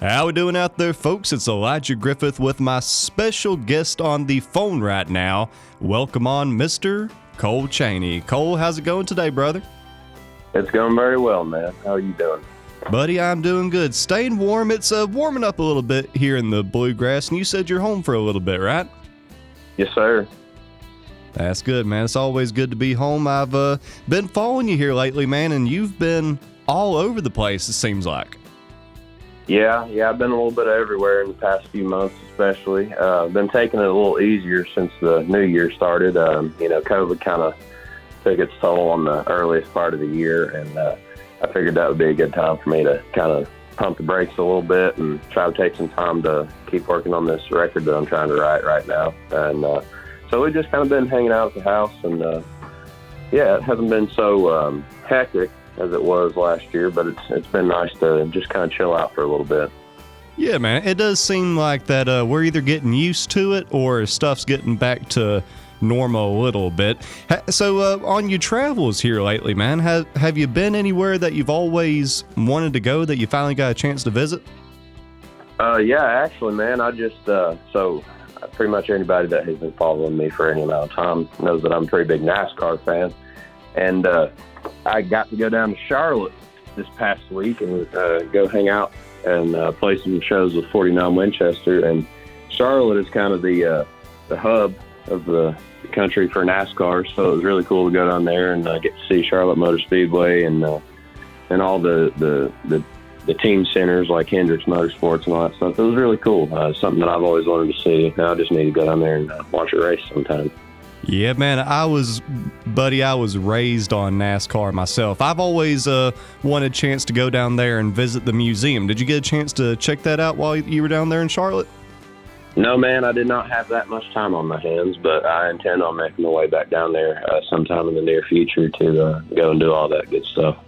How we doing out there, folks? It's Elijah Griffith with my special guest on the phone right now. Welcome on, Mr. Cole Chaney. Cole, how's it going today, brother? It's going very well, man. How are you doing? Buddy, I'm doing good. Staying warm. It's warming up a little bit here in the bluegrass, and you said you're home for a little bit, right? Yes, sir. That's good, man. It's always good to be home. I've been following you here lately, man, and you've been all over the place, it seems like. Yeah, I've been a little bit everywhere in the past few months, especially. Been taking it a little easier since the new year started. COVID kind of took its toll on the earliest part of the year, and I figured that would be a good time for me to kind of pump the brakes a little bit and try to take some time to keep working on this record that I'm trying to write right now. And so we've just kind of been hanging out at the house, and it hasn't been so hectic as it was last year, but it's been nice to just kind of chill out for a little bit. Yeah, man, it does seem like that we're either getting used to it or stuff's getting back to normal a little bit. So on your travels here lately, man, have you been anywhere that you've always wanted to go that you finally got a chance to visit? Yeah, actually, man, I just so pretty much anybody that has been following me for any amount of time knows that I'm a pretty big NASCAR fan, and I got to go down to Charlotte this past week and go hang out and play some shows with 49 Winchester. And Charlotte is kind of the hub of the country for NASCAR, so it was really cool to go down there and get to see Charlotte Motor Speedway and all the team centers like Hendricks Motorsports and all that stuff. It was really cool. Something that I've always wanted to see. Now I just need to go down there and watch a race sometime. Yeah, man, I was raised on NASCAR myself. I've always wanted a chance to go down there and visit the museum. Did you get a chance to check that out while you were down there in Charlotte? No, man, I did not have that much time on my hands, but I intend on making my way back down there sometime in the near future to go and do all that good stuff.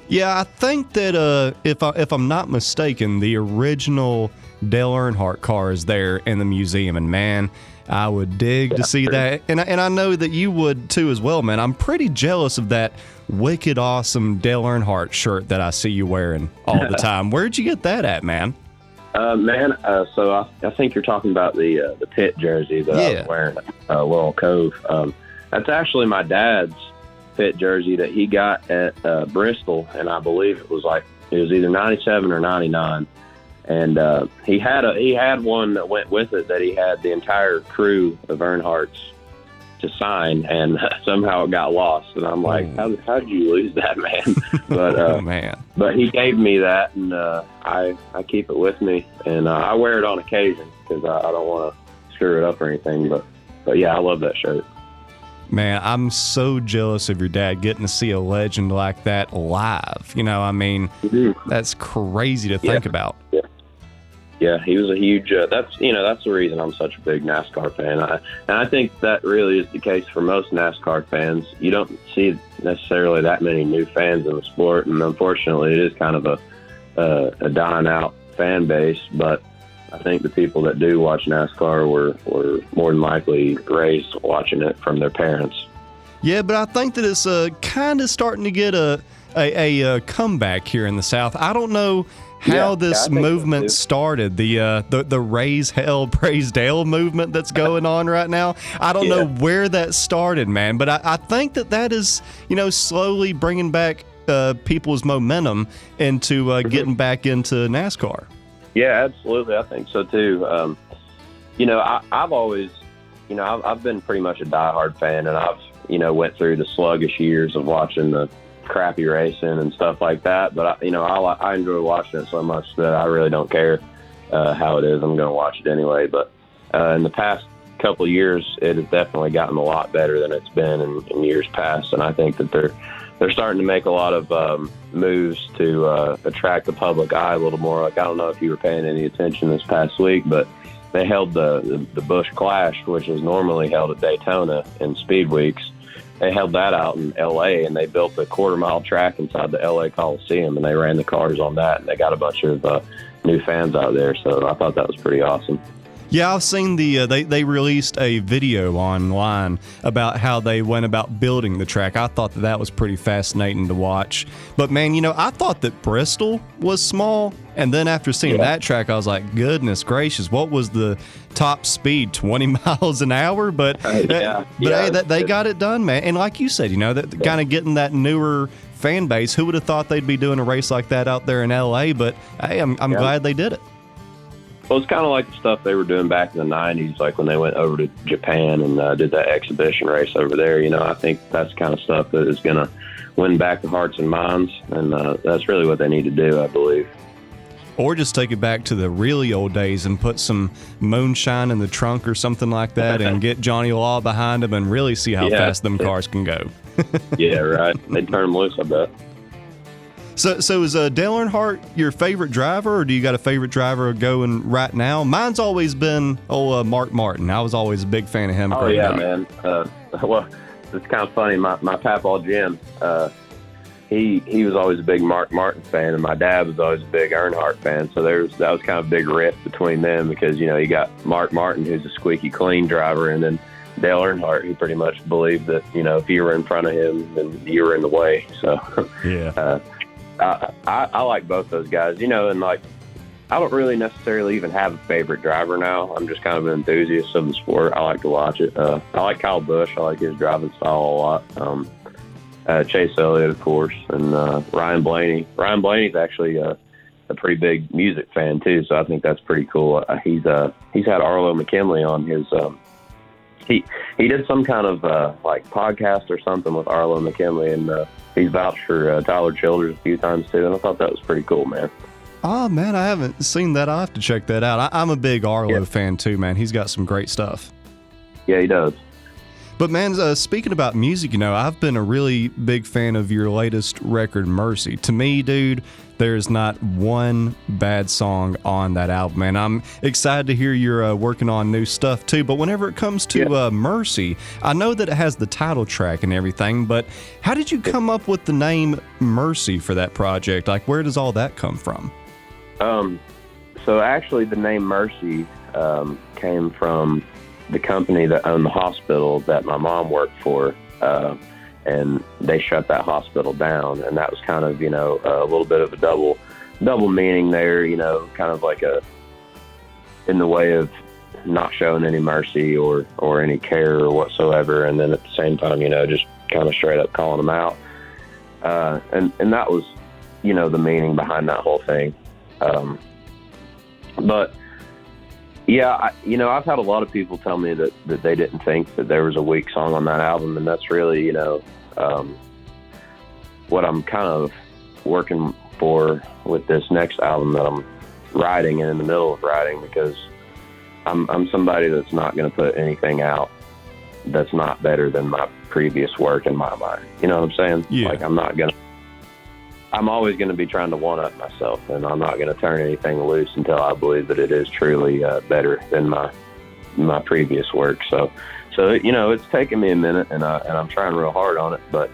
Yeah, I think that if I'm not mistaken, the original Dale Earnhardt car is there in the museum, and man, I would dig to see that, and I know that you would too as well, man. I'm pretty jealous of that wicked awesome Dale Earnhardt shirt that I see you wearing all the time. Where'd you get that at, man? So I think you're talking about the pit jersey that I was wearing at Laurel Cove. That's actually my dad's pit jersey that he got at Bristol, and I believe it was either 97 or 99. And he had one that went with it that he had the entire crew of Earnhardt's to sign, and somehow it got lost. And I'm like, how did you lose that, man? But man. But he gave me that, and I keep it with me, and I wear it on occasion because I don't want to screw it up or anything. But yeah, I love that shirt. Man, I'm so jealous of your dad getting to see a legend like that live. You know, I mean, that's crazy to think about. Yeah, he was a huge. That's the reason I'm such a big NASCAR fan. And I think that really is the case for most NASCAR fans. You don't see necessarily that many new fans in the sport, and unfortunately, it is kind of a dying out fan base. But I think the people that do watch NASCAR were more than likely raised watching it from their parents. Yeah, but I think that it's kind of starting to get a comeback here in the South. I don't know how this movement started, the Raise Hell, Praise Dale movement that's going on right now. I don't know where that started, man, but I think that is, slowly bringing back people's momentum into getting back into NASCAR. Yeah, absolutely. I think so too. I've always, I've been pretty much a diehard fan, and I've, went through the sluggish years of watching the crappy racing and stuff like that. But I enjoy watching it so much that I really don't care how it is. I'm going to watch it anyway. But in the past couple of years, it has definitely gotten a lot better than it's been in years past. And I think that they're starting to make a lot of moves to attract the public eye a little more. Like, I don't know if you were paying any attention this past week, but they held the Busch Clash, which is normally held at Daytona in Speed Weeks. They held that out in L.A., and they built a quarter-mile track inside the L.A. Coliseum, and they ran the cars on that, and they got a bunch of new fans out there, so I thought that was pretty awesome. Yeah, I've seen they released a video online about how they went about building the track. I thought that was pretty fascinating to watch. But man, I thought that Bristol was small, and then after seeing that track, I was like, goodness gracious, what was the top speed? 20 miles an hour? But hey, they got it done, man. And like you said, that kind of getting that newer fan base. Who would have thought they'd be doing a race like that out there in LA? But hey, I'm glad they did it. Well, it's kind of like the stuff they were doing back in the 90s, like when they went over to Japan and did that exhibition race over there. I think that's kind of stuff that is going to win back the hearts and minds, and that's really what they need to do, I believe. Or just take it back to the really old days and put some moonshine in the trunk or something like that and get Johnny Law behind him and really see how fast them cars can go. Yeah, right. They turn them loose, I bet. So is Dale Earnhardt your favorite driver, or do you got a favorite driver going right now? Mine's always been Mark Martin. I was always a big fan of him. Oh yeah, man. Well, it's kind of funny. My papaw Jim, he was always a big Mark Martin fan, and my dad was always a big Earnhardt fan. So that was kind of a big rift between them because you got Mark Martin, who's a squeaky clean driver, and then Dale Earnhardt, he pretty much believed that if you were in front of him, then you were in the way. So yeah. I like both those guys, and like I don't really necessarily even have a favorite driver now. I'm just kind of an enthusiast of the sport. I like to watch it. I like Kyle Busch. I like his driving style a lot. Chase Elliott, of course, and Ryan Blaney. Ryan Blaney's actually a pretty big music fan too, so I think that's pretty cool. He's had Arlo McKinley on his. He did some kind of like podcast or something with Arlo McKinley, and he's vouched for Tyler Childers a few times too, and I thought that was pretty cool, man. Oh man, I haven't seen that. I'll have to check that out. I'm a big Arlo fan too, man. He's got some great stuff. Yeah, he does. But man, speaking about music, I've been a really big fan of your latest record, Mercy. To me, dude, there's not one bad song on that album, and I'm excited to hear you're working on new stuff too. But whenever it comes to Mercy, I know that it has the title track and everything, but how did you come up with the name Mercy for that project? Like, where does all that come from? So actually the name Mercy came from the company that owned the hospital that my mom worked for, and they shut that hospital down, and that was kind of a little bit of a double meaning there, kind of like in the way of not showing any mercy or any care or whatsoever, and then at the same time just kind of straight up calling them out, and that was the meaning behind that whole thing. But yeah, I've had a lot of people tell me that they didn't think that there was a weak song on that album, and that's really, what I'm kind of working for with this next album that I'm writing and in the middle of writing, because I'm somebody that's not going to put anything out that's not better than my previous work in my mind. You know what I'm saying? Yeah. Like I'm always going to be trying to one-up myself, and I'm not going to turn anything loose until I believe that it is truly better than my previous work. So it's taken me a minute, and I'm trying real hard on it. But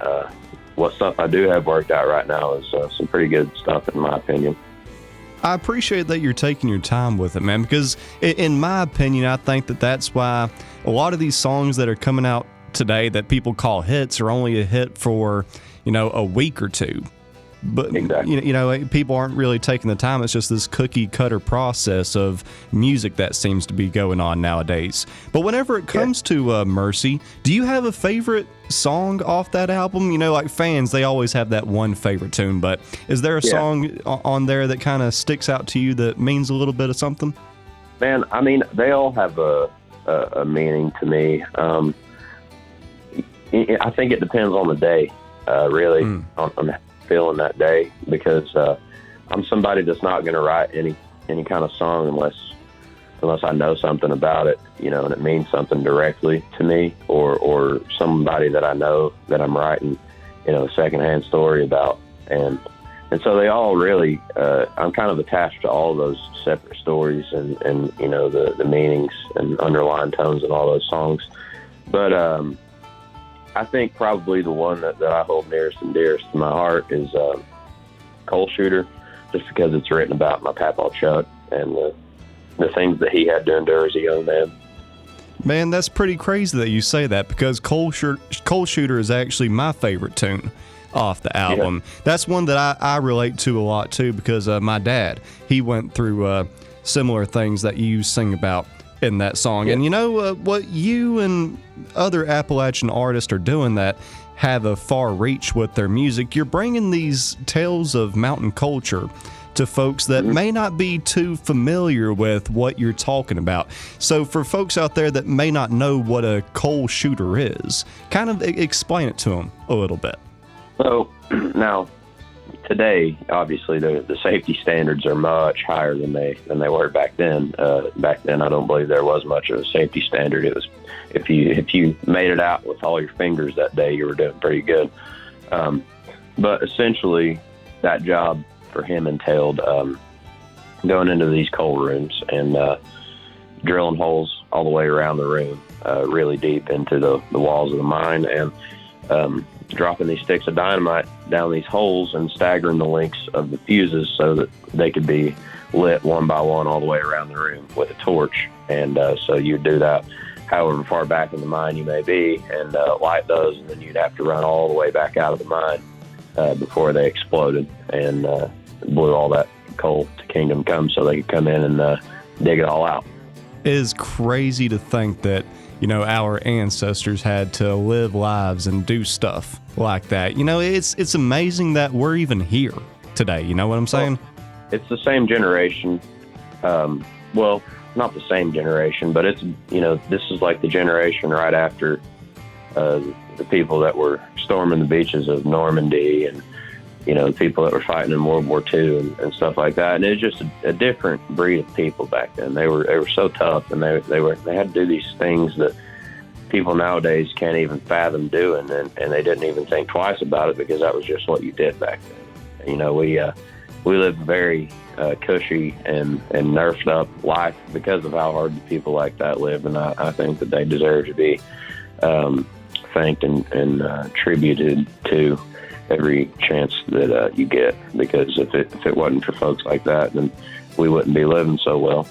what stuff I do have worked out right now is some pretty good stuff, in my opinion. I appreciate that you're taking your time with it, man, because in my opinion, I think that that's why a lot of these songs that are coming out today that people call hits are only a hit for a week or two. But exactly. People aren't really taking the time. It's just this cookie cutter process of music that seems to be going on nowadays. But whenever it comes to Mercy, do you have a favorite song off that album? Like fans, they always have that one favorite tune, but is there a song on there that kind of sticks out to you that means a little bit of something? Man, I mean, they all have a meaning to me. I think it depends on the day, really, on feeling that day, because I'm somebody that's not going to write any kind of song unless I know something about it, and it means something directly to me, or somebody that I know that I'm writing, a secondhand story about, and so they all really, I'm kind of attached to all those separate stories and the meanings and underlying tones in all those songs, but I think probably the one that I hold nearest and dearest to my heart is Coal Shooter, just because it's written about my papaw Chuck and the things that he had to endure as a young man. Man, that's pretty crazy that you say that, because Coal Shooter is actually my favorite tune off the album. Yeah. That's one that I relate to a lot too, because my dad, he went through similar things that you sing about in that song. Yeah. And you know what you and other Appalachian artists are doing that have a far reach with their music, you're bringing these tales of mountain culture to folks that may not be too familiar with what you're talking about. So for folks out there that may not know what a coal shooter is, kind of explain it to them a little bit. So now, today, obviously, the safety standards are much higher than they were back then. Back then, I don't believe there was much of a safety standard. It was if you made it out with all your fingers that day, you were doing pretty good. But essentially, that job for him entailed going into these coal rooms and drilling holes all the way around the room, really deep into the walls of the mine, and dropping these sticks of dynamite down these holes and staggering the lengths of the fuses so that they could be lit one by one all the way around the room with a torch. And so you'd do that however far back in the mine you may be, and light those, and then you'd have to run all the way back out of the mine before they exploded and blew all that coal to Kingdom Come so they could come in and dig it all out. It is crazy to think that, you know, our ancestors had to live lives and do stuff like that. You know, it's amazing that we're even here today. You know what I'm saying? Well, it's the same generation. Well, not the same generation, but it's, you know, this is like the generation right after the people that were storming the beaches of Normandy, and, you know, the people that were fighting in World War II and stuff like that. And it was just a different breed of people back then. They were so tough, and they had to do these things that people nowadays can't even fathom doing, and they didn't even think twice about it, because that was just what you did back then. You know, we lived very cushy and nerfed up life because of how hard the people like that lived, and I think that they deserve to be thanked and tributed to every chance that you get, because if it wasn't for folks like that, then we wouldn't be living so well.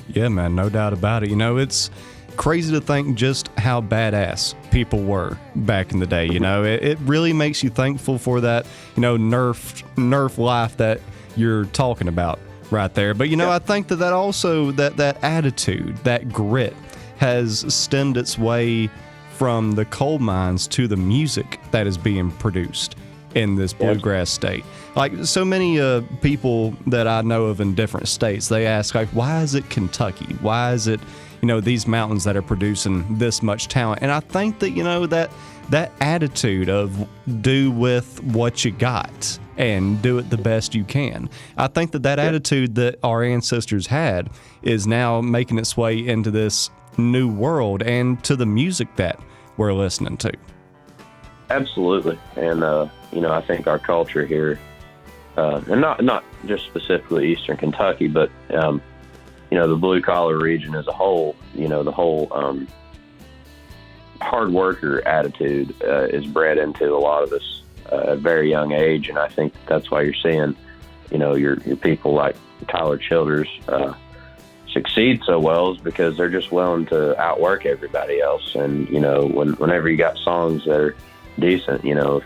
Yeah, man, no doubt about it. You know, it's crazy to think just how badass people were back in the day. You know, it really makes you thankful for that, you know, nerf life that you're talking about right there. But, you know, I think that also that attitude, that grit has stemmed its way from the coal mines to the music that is being produced in this bluegrass state. Like, so many people that I know of in different states, they ask, like, why is it Kentucky? Why is it, you know, these mountains that are producing this much talent? And I think that, you know, that attitude of do with what you got and do it the best you can. I think that attitude that our ancestors had is now making its way into this new world and to the music that we're listening to. Absolutely. And, you know, I think our culture here, and not just specifically Eastern Kentucky, but, you know, the blue collar region as a whole, you know, the whole hard worker attitude is bred into a lot of us at a very young age. And I think that's why you're seeing, you know, your people like Tyler Childers succeed so well, is because they're just willing to outwork everybody else. And, you know, whenever you got songs that are decent, you know,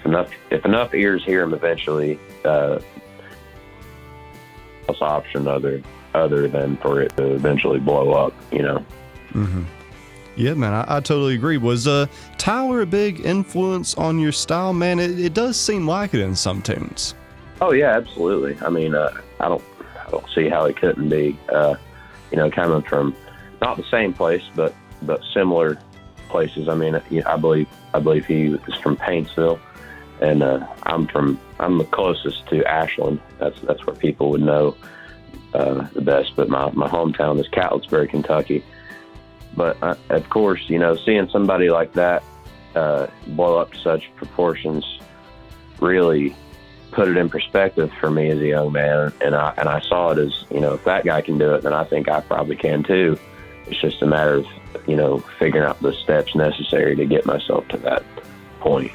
if enough ears hear them, eventually option other than for it to eventually blow up, you know. Mm-hmm. Yeah, man, I totally agree. Was Tyler a big influence on your style, man? It does seem like it in some tunes. Oh yeah, absolutely. I mean, I don't see how it couldn't be. You know, coming from not the same place, but similar places. I mean, I believe he was from Paintsville, and I'm the closest to Ashland. That's where people would know the best. But my hometown is Catlettsburg, Kentucky. But of course, you know, seeing somebody like that blow up to such proportions really put it in perspective for me as a young man, and I saw it as, you know, if that guy can do it, then I think I probably can too. It's just a matter of, you know, figuring out the steps necessary to get myself to that point.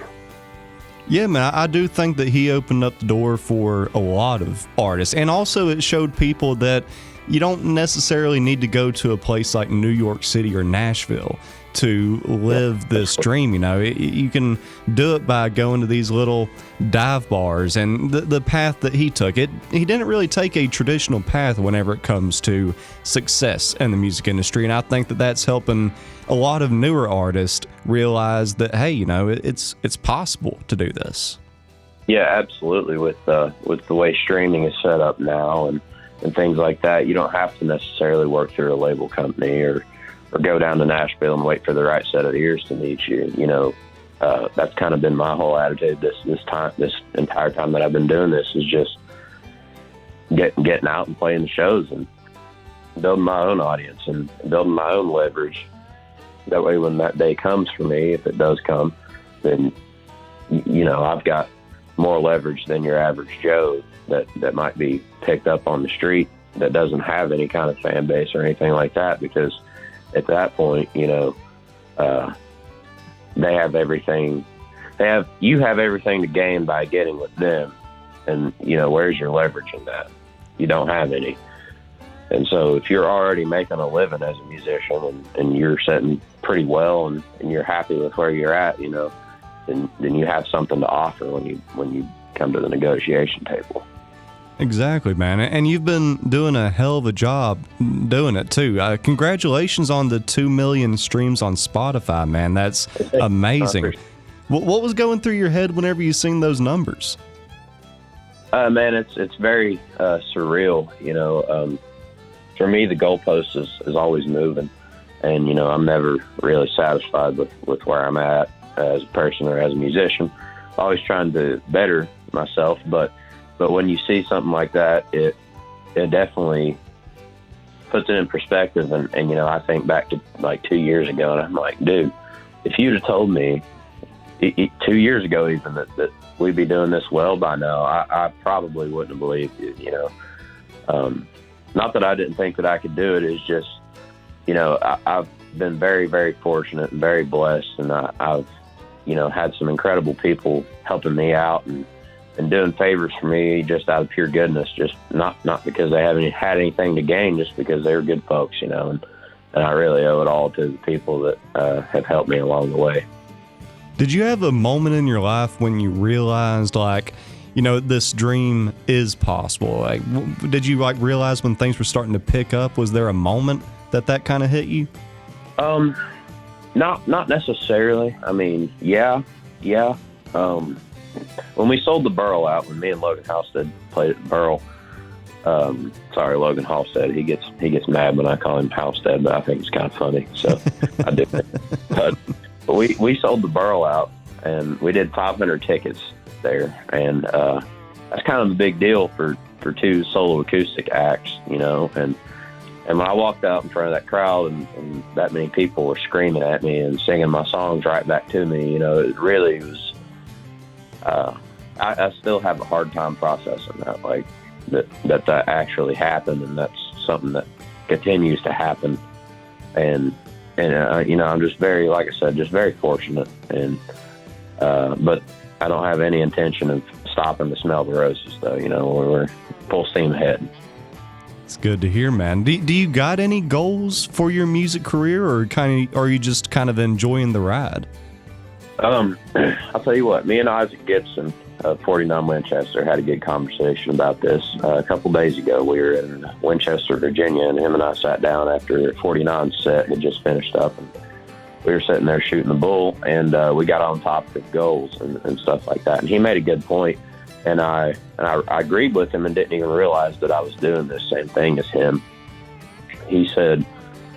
Yeah, man, I do think that he opened up the door for a lot of artists, and also it showed people that you don't necessarily need to go to a place like New York City or Nashville to live this dream. You know, you can do it by going to these little dive bars, and the path that he took, he didn't really take a traditional path whenever it comes to success in the music industry. And I think that that's helping a lot of newer artists realize that, hey, you know, it's possible to do this. Yeah, absolutely. With the way streaming is set up now and things like that, you don't have to necessarily work through a label company or go down to Nashville and wait for the right set of ears to meet you. You know, that's kind of been my whole attitude this entire time that I've been doing this, is just getting out and playing the shows and building my own audience and building my own leverage. That way, when that day comes for me, if it does come, then, you know, I've got more leverage than your average Joe that might be picked up on the street that doesn't have any kind of fan base or anything like that, because at that point, you know, they have everything. You have everything to gain by getting with them, and you know, where's your leverage in that? You don't have any. And so, if you're already making a living as a musician and you're sitting pretty well and you're happy with where you're at, you know, then you have something to offer when you come to the negotiation table. Exactly, man. And you've been doing a hell of a job doing it, too. Congratulations on the 2 million streams on Spotify, man. That's amazing. What was going through your head whenever you seen those numbers? Man, it's very surreal. You know, for me, the goalpost is always moving. And, you know, I'm never really satisfied with where I'm at as a person or as a musician. Always trying to better myself, but when you see something like that, it definitely puts it in perspective. And you know, I think back to like 2 years ago, and I'm like, dude, if you'd have told me 2 years ago even that we'd be doing this well by now, I probably wouldn't have believed you. You know, not that I didn't think that I could do it. It's just, you know, I've been very, very fortunate and very blessed, and I've, you know, had some incredible people helping me out and doing favors for me just out of pure goodness, just not because they haven't had anything to gain, just because they're good folks, you know, and I really owe it all to the people that have helped me along the way. Did you have a moment in your life when you realized, like, you know, this dream is possible? Like, did you like realize when things were starting to pick up? Was there a moment that kind of hit you? Not necessarily. I mean, yeah. When we sold the Burl out, when me and Logan Halstead played at the Burl, sorry, Logan Halstead, he gets mad when I call him Halstead, but I think it's kind of funny, so I do it. But we sold the Burl out, and we did 500 tickets there, and that's kind of a big deal for two solo acoustic acts, you know, and when I walked out in front of that crowd and that many people were screaming at me and singing my songs right back to me, you know, it really was, I still have a hard time processing that, like that actually happened, and that's something that continues to happen. And you know, I'm just very, like I said, just very fortunate, and but I don't have any intention of stopping to smell the roses, though. You know, we're full steam ahead. It's good to hear, man. Do you got any goals for your music career, or are you just kind of enjoying the ride? I'll tell you what, me and Isaac Gibson of 49 Winchester had a good conversation about this a couple days ago. We were in Winchester, Virginia, and him and I sat down after 49's set had just finished up, and we were sitting there shooting the bull, and we got on topic of goals and stuff like that. And he made a good point, and I agreed with him and didn't even realize that I was doing the same thing as him. He said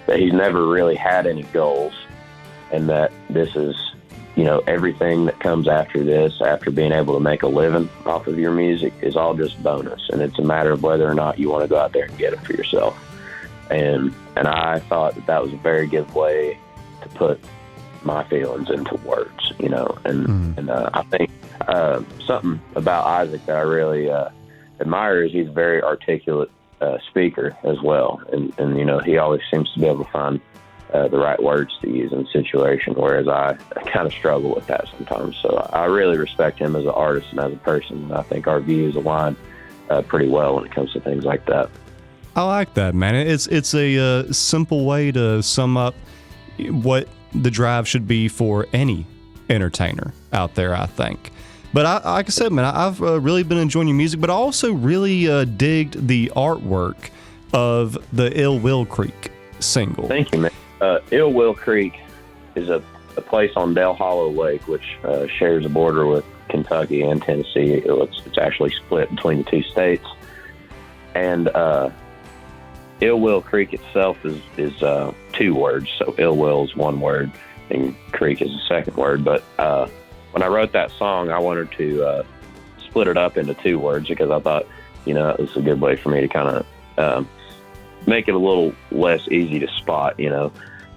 that he's never really had any goals, and that this is, you know, everything that comes after this, after being able to make a living off of your music, is all just bonus. And it's a matter of whether or not you want to go out there and get it for yourself. And I thought that was a very good way to put my feelings into words, you know. And I think something about Isaac that I really admire is he's a very articulate speaker as well. And, you know, he always seems to be able to find the right words to use in a situation, whereas I kind of struggle with that sometimes. So I really respect him as an artist and as a person, and I think our views align pretty well when it comes to things like that. I like that, man. It's a simple way to sum up what the drive should be for any entertainer out there, I think. But like I said, man, I've really been enjoying your music, but I also really digged the artwork of the Ill Will Creek single. Thank you, man. Ill Will Creek is a place on Dale Hollow Lake, which shares a border with Kentucky and Tennessee. It's actually split between the two states. And Ill Will Creek itself is two words. So Ill Will is one word, and Creek is the second word. But when I wrote that song, I wanted to split it up into two words because I thought, it was a good way for me to kind of make it a little less easy to spot,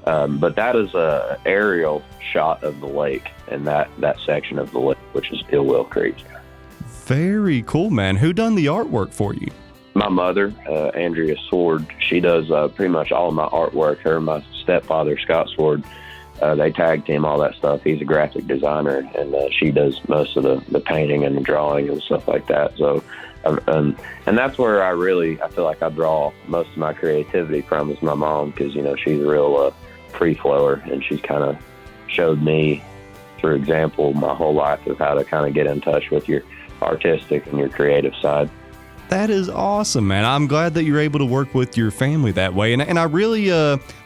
But that is a aerial shot of the lake and that section of the lake, which is Ill Will Creek. Very cool, man. Who done the artwork for you? My mother, Andrea Sword. She does pretty much all of my artwork. Her and my stepfather, Scott Sword, they tag team all that stuff. He's a graphic designer, and she does most of the painting and the drawing and stuff like that. So, and that's where I feel like I draw most of my creativity from is my mom, because, she's a real free flower, and she's kind of showed me through example my whole life of how to kind of get in touch with your artistic and your creative side. That is awesome, man. I'm glad that you're able to work with your family that way. And I really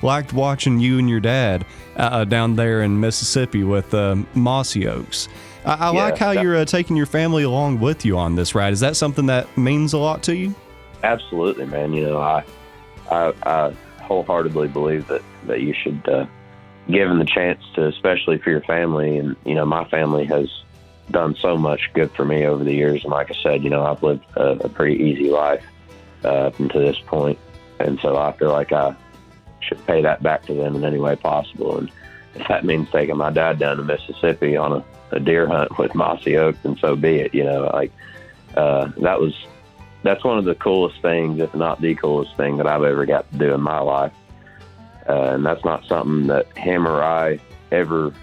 liked watching you and your dad down there in Mississippi with Mossy Oaks. I like how you're taking your family along with you on this ride. Is that something that means a lot to you? Absolutely, man. I wholeheartedly believe that you should give them the chance to, especially for your family. And, my family has done so much good for me over the years. And like I said, I've lived a pretty easy life up until this point. And so I feel like I should pay that back to them in any way possible. And if that means taking my dad down to Mississippi on a deer hunt with Mossy Oak, then so be it. That's one of the coolest things, if not the coolest thing that I've ever got to do in my life. And that's not something that him or I ever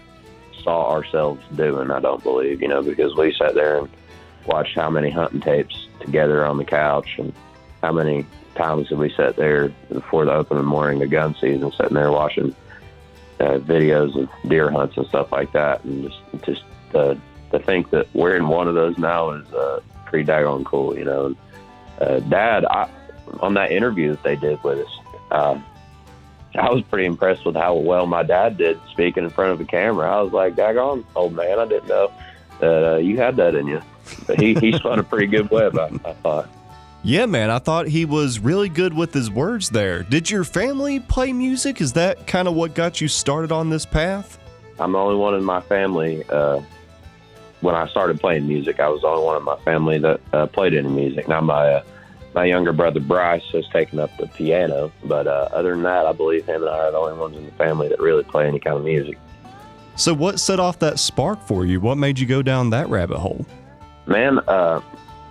saw ourselves doing, I don't believe, because we sat there and watched how many hunting tapes together on the couch, and how many times did we sit there before the opening morning of gun season, sitting there watching videos of deer hunts and stuff like that. And just to think that we're in one of those now is pretty daggone cool, Dad, on that interview that they did with us, I was pretty impressed with how well my dad did speaking in front of a camera. I was like, daggone, old man, I didn't know that you had that in you. But he spun a pretty good web, I thought. Yeah, man, I thought he was really good with his words there. Did your family play music? Is that kind of what got you started on this path? I'm the only one in my family. When I started playing music, I was the only one in my family that played any music. Now, my younger brother, Bryce, has taken up the piano. But other than that, I believe him and I are the only ones in the family that really play any kind of music. So what set off that spark for you? What made you go down that rabbit hole? Man,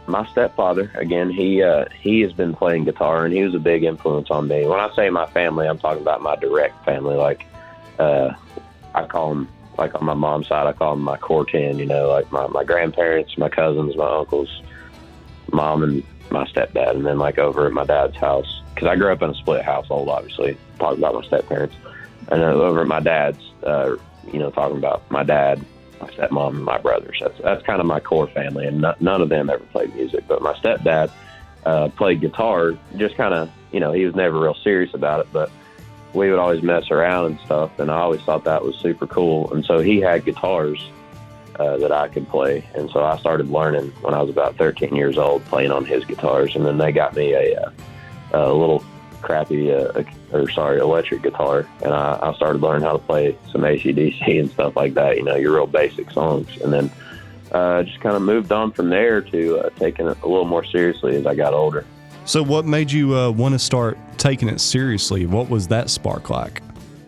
my stepfather, again, he has been playing guitar, and he was a big influence on me. When I say my family, I'm talking about my direct family. Like, I call them, like on my mom's side, I call them my core 10, like my grandparents, my cousins, my uncles, mom, and my stepdad. And then like over at my dad's house, because I grew up in a split household, obviously, talking about my step-parents. And then over at my dad's, talking about my dad, my stepmom, and my brothers. That's kind of my core family, and none of them ever played music. But my stepdad played guitar, just kind of, he was never real serious about it, but we would always mess around and stuff, and I always thought that was super cool. And so he had guitars that I could play, and so I started learning when I was about 13 years old, playing on his guitars. And then they got me a little crappy electric guitar, and I started learning how to play some AC/DC and stuff like that, your real basic songs. And then just kind of moved on from there to taking it a little more seriously as I got older. So what made you want to start taking it seriously? What was that spark like?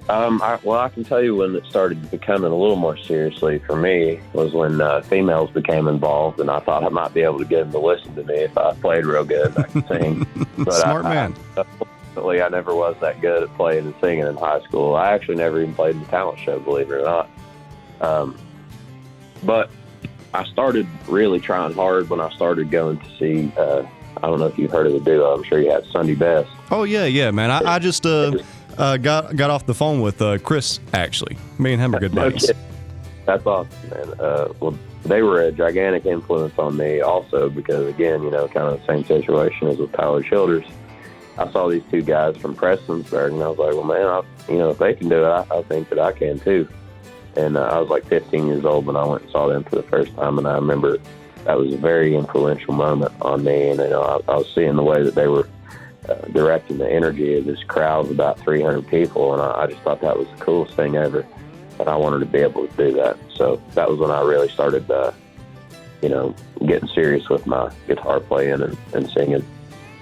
I can tell you when it started becoming a little more seriously for me was when females became involved, and I thought I might be able to get them to listen to me if I played real good and I could sing. But Smart man. Unfortunately, I never was that good at playing and singing in high school. I actually never even played in the talent show, believe it or not. But I started really trying hard when I started going to see I don't know if you've heard of the duo. I'm sure you have, Sunday Best. Oh yeah, man. I just got off the phone with Chris, actually. Me and him are good buddies. Okay. That's awesome, man. Well, they were a gigantic influence on me also because, again, kind of the same situation as with Tyler Childers. I saw these two guys from Prestonsburg, and I was like, well, man, if they can do it, I think that I can too. And I was like 15 years old when I went and saw them for the first time, and I remember that was a very influential moment on me. And I was seeing the way that they were directing the energy of this crowd of about 300 people, and I just thought that was the coolest thing ever. And I wanted to be able to do that. So that was when I really started, getting serious with my guitar playing and singing.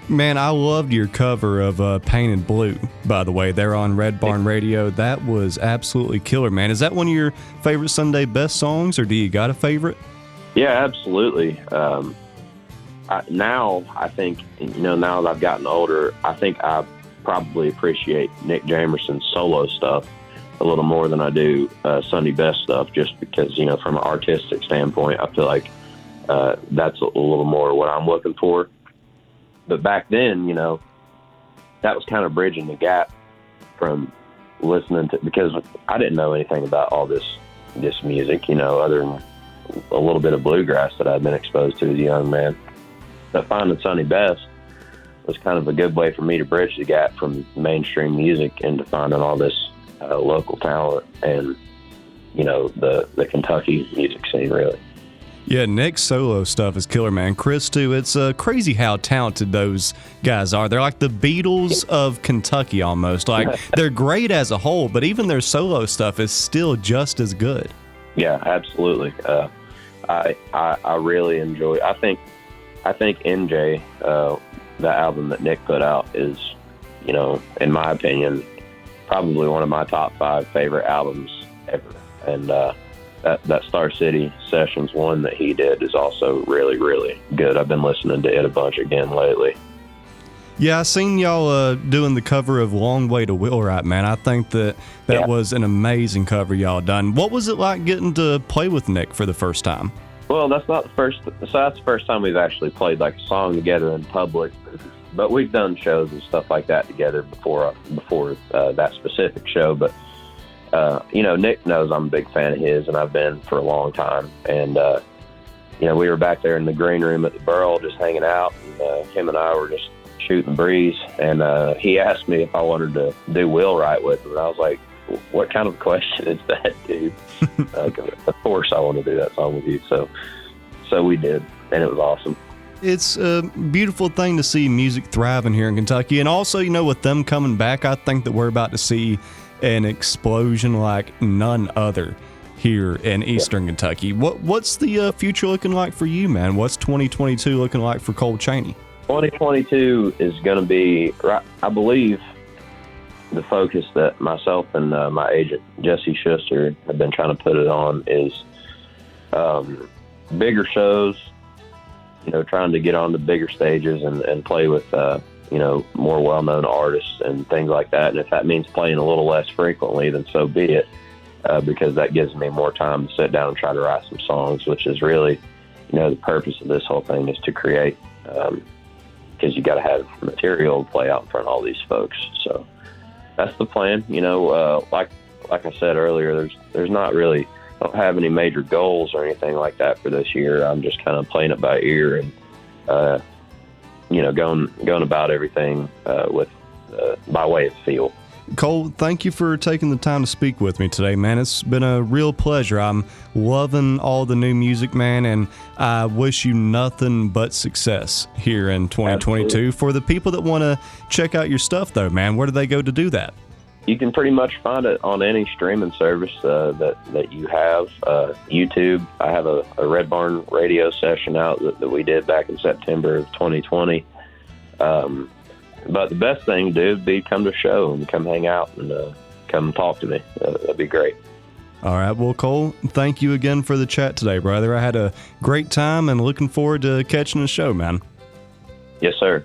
Man, I loved your cover of Painted Blue, by the way. They're on Red Barn Radio. That was absolutely killer, man. Is that one of your favorite Sunday Best songs, or do you got a favorite? Yeah, absolutely. Now, I think, now that I've gotten older, I think I probably appreciate Nick Jamerson's solo stuff a little more than I do Sunday Best stuff, just because, from an artistic standpoint, I feel like that's a little more what I'm looking for. But back then, that was kind of bridging the gap from listening to, because I didn't know anything about all this music, other than a little bit of bluegrass that I'd been exposed to as a young man. But finding Sunday Best was kind of a good way for me to bridge the gap from mainstream music into finding all this local talent and, the Kentucky music scene, really. Yeah, Nick's solo stuff is killer, man. Chris, too. It's crazy how talented those guys are. They're like the Beatles of Kentucky almost. Like, they're great as a whole, but even their solo stuff is still just as good. Yeah, absolutely. I really enjoy. I think NJ, the album that Nick put out, is, in my opinion, probably one of my top 5 favorite albums ever. And that Star City Sessions one that he did is also really, really good. I've been listening to it a bunch again lately. Yeah, I seen y'all doing the cover of Long Way to Wheelwright, man. I think that was an amazing cover y'all done. What was it like getting to play with Nick for the first time? Well, that's the first time we've actually played like a song together in public, but we've done shows and stuff like that together before that specific show. But Nick knows I'm a big fan of his, and I've been for a long time. And we were back there in the green room at the Burl just hanging out, and him and I were just shooting breeze. And he asked me if I wanted to do Wheelwright with him, and I was like, what kind of question is that, dude? Of course I want to do that song with you. So we did, and it was awesome. It's a beautiful thing to see music thriving here in Kentucky. And also, with them coming back, I think that we're about to see an explosion like none other here in Eastern Kentucky. What's the future looking like for you, man? What's 2022 looking like for Cole Chaney? 2022 is going to be, I believe, the focus that myself and my agent, Jesse Schuster, have been trying to put it on is bigger shows, trying to get on the bigger stages and play with, more well-known artists and things like that. And if that means playing a little less frequently, then so be it, because that gives me more time to sit down and try to write some songs, which is really, the purpose of this whole thing is to create, because you got to have material to play out in front of all these folks. So that's the plan. Like I said earlier, there's not really, I don't have any major goals or anything like that for this year. I'm just kind of playing it by ear and, going about everything by way of feel. Cole, thank you for taking the time to speak with me today, man. It's been a real pleasure. I'm loving all the new music, man, and I wish you nothing but success here in 2022. Absolutely. For the people that want to check out your stuff, though, man, where do they go to do that? You can pretty much find it on any streaming service that you have. YouTube, I have a Red Barn radio session out that we did back in September of 2020. But the best thing to do would be come to a show and come hang out and come talk to me. That'd be great. All right. Well, Cole, thank you again for the chat today, brother. I had a great time and looking forward to catching the show, man. Yes, sir.